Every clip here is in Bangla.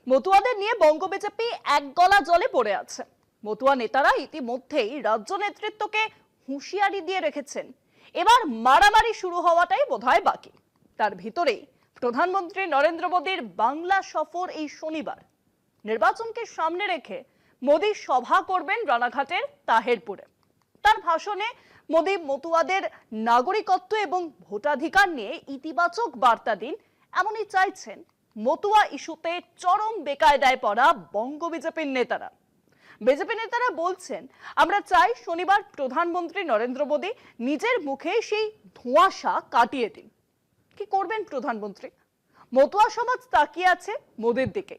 মতুয়াদের নিয়ে বঙ্গ বিজেপি এক গলা জলে পড়ে আছে। মতুয়া নেতারা ইতিমধ্যেই রাজ্য নেতৃত্বকে হুঁশিয়ারি দিয়ে রেখেছেন, এবার মারামারি শুরু হওয়াটাই বোধহয় বাকি। তার ভিতরেই প্রধানমন্ত্রী নরেন্দ্র মোদীর বাংলা সফর এই শনিবার। নির্বাচনকে সামনে রেখে মোদী সভা করবেন রানাঘাটের তাহেরপুরে। তার ভাষণে মোদী মতুয়াদের নাগরিকত্ব এবং ভোটাধিকার নিয়ে ইতিবাচক বার্তা দিন, এমনই চাইছেন মতুয়া ইস্যুতে চরম বেকায়দায় পড়া বঙ্গ বিজেপির নেতারা। বিজেপি নেতারা বলছেন, আমরা চাই শনিবার প্রধানমন্ত্রী নরেন্দ্র মোদী নিজের মুখে সেই ধোঁয়াশা কাটিয়ে দিন। কি করবেন প্রধানমন্ত্রী? মতুয়া সমাজ তাকিয়ে আছে মোদীর দিকে,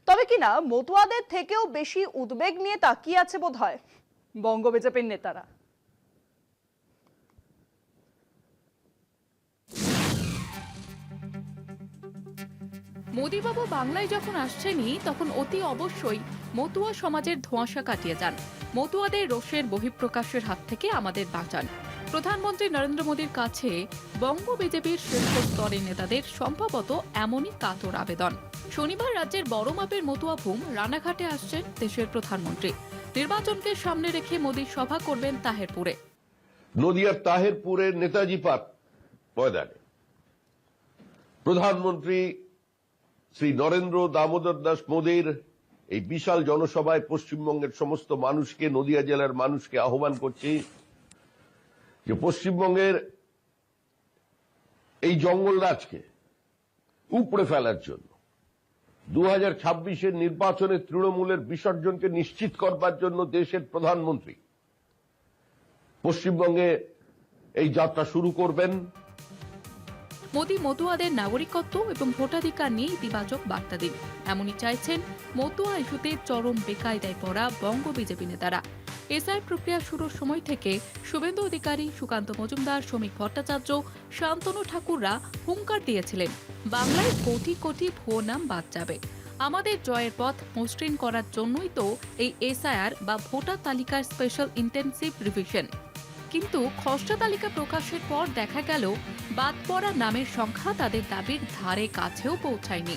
তবে কিনা মতুয়াদের থেকেও বেশি উদ্বেগ নিয়ে তাকিয়ে আছে বোধহয় বঙ্গ বিজেপির নেতারা। মোদীবাবু বাংলায় যখন আসছেনই তখন অতি অবশ্যই মতুয়া সমাজের ধোঁয়াশা কাটিয়ে যান। মতুয়াদের রোষের বহিঃপ্রকাশের হাত থেকে আমাদের বাঁচান। প্রধানমন্ত্রী নরেন্দ্র মোদীর কাছে বঙ্গ বিজেপির শীর্ষ স্তরের নেতাদের সম্ভবত এমনই কাতর আবেদন। শনিবার রাজ্যের বড় মাপের মতুয়া ভূম রানাঘাটে আসছেন দেশের প্রধানমন্ত্রী। নির্বাচনকে সামনে রেখে মোদী সভা করবেন তাহেরপুরে। নদিয়ার তাহেরপুরের নেতাজি পার্ক ময়দানে প্রধানমন্ত্রী শ্রী নরেন্দ্র দামোদর দাস মোদীর এই বিশাল জনসভায় পশ্চিমবঙ্গের সমস্ত মানুষকে, নদিয়া জেলার মানুষকে আহ্বান করছি যে পশ্চিমবঙ্গের এই জঙ্গলরাজকে উপড়ে ফেলার জন্য 2026-এর নির্বাচনে তৃণমূলের বিসর্জনকে নিশ্চিত করবার জন্য দেশের প্রধানমন্ত্রী পশ্চিমবঙ্গে এই যাত্রা শুরু করবেন। মোদী মতুয়াদের নাগরিকত্ব এবং ভোটাধিকার নিয়ে ইতিবাচক বার্তা দিন, এমনই চাইছেন মতুয়া ইস্যুতে চরম বেকায়দায় পড়া বঙ্গ বিজেপি নেতারা। এসআই প্রক্রিয়া শুরুর সময় থেকে শুভেন্দু অধিকারী, সুকান্ত মজুমদার, শ্রমিক ভট্টাচার্য, শান্তনু ঠাকুররা হুঙ্কার দিয়েছিলেন, বাংলায় কোটি কোটি ভুয়ো নাম বাদ যাবে। আমাদের জয়ের পথ মসৃণ করার জন্যই তো এই এসআইআর বা ভোটার তালিকার স্পেশাল ইন্টেনসিভ রিভিশন। কিন্তু খসড়া তালিকা প্রকাশের পর দেখা গেল বাদ পড়া নামের সংখ্যা তাদের দাবির ধারে কাছেও পৌঁছায়নি।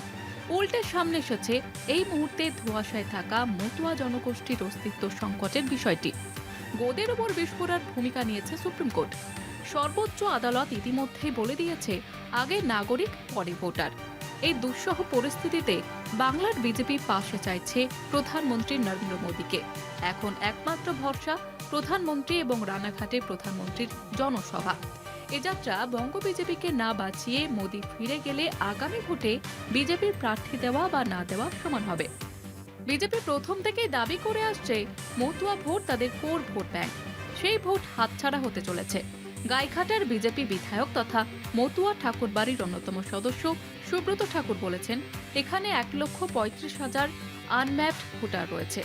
উল্টে সামনে এসেছে এই মুহূর্তে ধোঁয়াশায় থাকা মতুয়া জনগোষ্ঠীর অস্তিত্ব সংকটের বিষয়টি। গোদের ওপর বিষ ফোঁড়ার ভূমিকা নিয়েছে সুপ্রিম কোর্ট। সর্বোচ্চ আদালত ইতিমধ্যেই বলে দিয়েছে, আগে নাগরিক পরে ভোটার। এই দুঃসহ পরিস্থিতিতে বাংলার বিজেপি পাশে চাইছে প্রধানমন্ত্রী নরেন্দ্র মোদীকে। এখন একমাত্র ভরসা প্রধানমন্ত্রী এবং রানাঘাটে প্রধানমন্ত্রীর জনসভা। এ যাত্রা বঙ্গ বিজেপিকে না বাঁচিয়ে মোদী ফিরে গেলে আগামী ভোটে বিজেপির প্রার্থী দেওয়া বা না দেওয়া সমান হবে। বিজেপি প্রথম থেকেই দাবি করে আসছে মতুয়া ভোট তাদের কোর ভোট ব্যাংক। সেই ভোট হাতছাড়া হতে চলেছে। গাইঘাটার বিজেপি বিধায়ক তথা মতুয়া ঠাকুরবাড়ির অন্যতম সদস্য সুব্রত ঠাকুর বলেছেন, এখানে 1,35,000 আনম্যাপড ভোটার রয়েছে,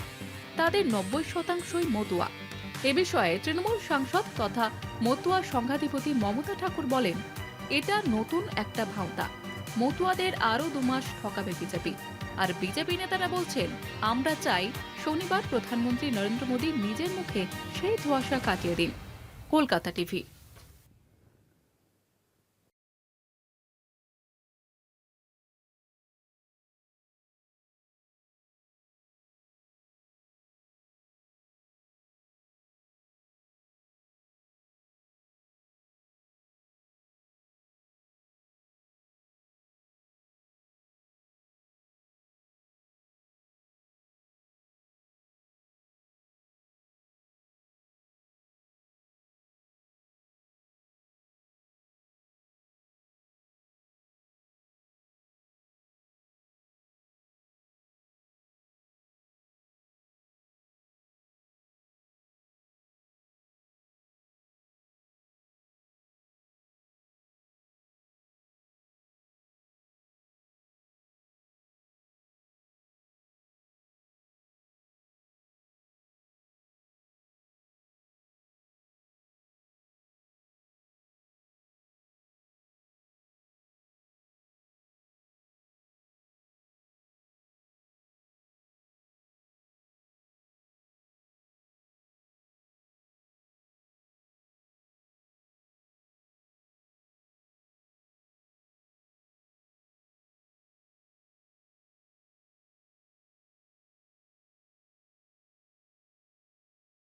তাদের 90% মতুয়া। এ বিষয়ে তৃণমূল সাংসদ তথা মতুয়া সংঘাধিপতি মমতা ঠাকুর বলেন, এটা নতুন একটা ভাওতা, মতুয়াদের আরো 2 মাস ঠকাবে বিজেপি। আর বিজেপি নেতারা বলছেন, আমরা চাই শনিবার প্রধানমন্ত্রী নরেন্দ্র মোদী নিজের মুখে সেই ধোঁয়াশা কাটিয়ে দিন। কলকাতা টিভি।